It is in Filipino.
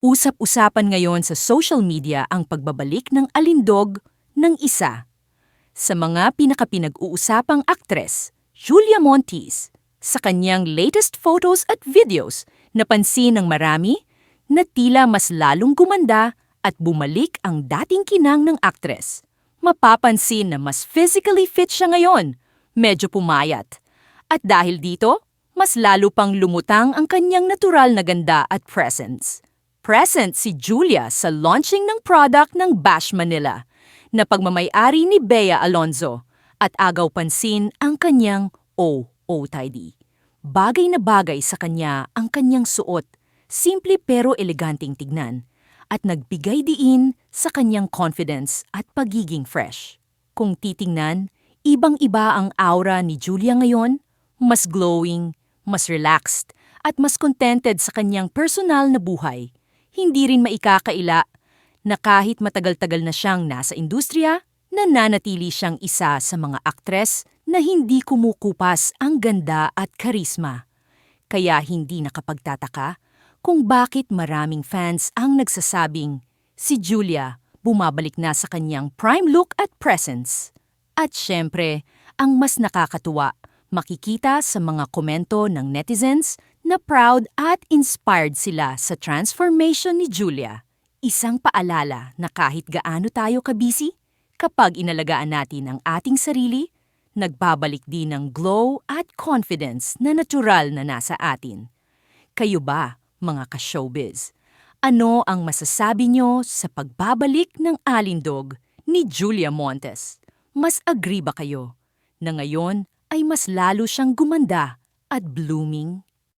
Usap-usapan ngayon sa social media ang pagbabalik ng alindog ng isa sa mga pinakapinag-uusapang aktres, Julia Montiz. Sa kanyang latest photos at videos, napansin ng marami na tila mas lalong gumanda at bumalik ang dating kinang ng aktres. Mapapansin na mas physically fit siya ngayon, medyo pumayat. At dahil dito, mas lalo pang lumutang ang kanyang natural na ganda at presence. Present si Julia sa launching ng product ng Bash Manila na pagmamay-ari ni Bea Alonzo at agaw pansin ang kanyang OOTD. Bagay na bagay sa kanya ang kanyang suot, simple pero eleganteng tignan at nagbigay diin sa kanyang confidence at pagiging fresh. Kung titingnan, ibang-iba ang aura ni Julia ngayon, mas glowing, mas relaxed at mas contented sa kanyang personal na buhay. Hindi rin maikakaila na kahit matagal-tagal na siyang nasa industriya, nananatili siyang isa sa mga aktres na hindi kumukupas ang ganda at karisma. Kaya hindi nakapagtataka kung bakit maraming fans ang nagsasabing si Julia bumabalik na sa kanyang prime look at presence. At syempre, ang mas nakakatuwa, makikita sa mga komento ng netizens na proud at inspired sila sa transformation ni Julia. Isang paalala na kahit gaano tayo kabisi, kapag inalagaan natin ang ating sarili, nagbabalik din ang glow at confidence na natural na nasa atin. Kayo ba, mga ka-showbiz? Ano ang masasabi nyo sa pagbabalik ng alindog ni Julia Montes? Mas agree ba kayo na ngayon ay mas lalo siyang gumanda at blooming?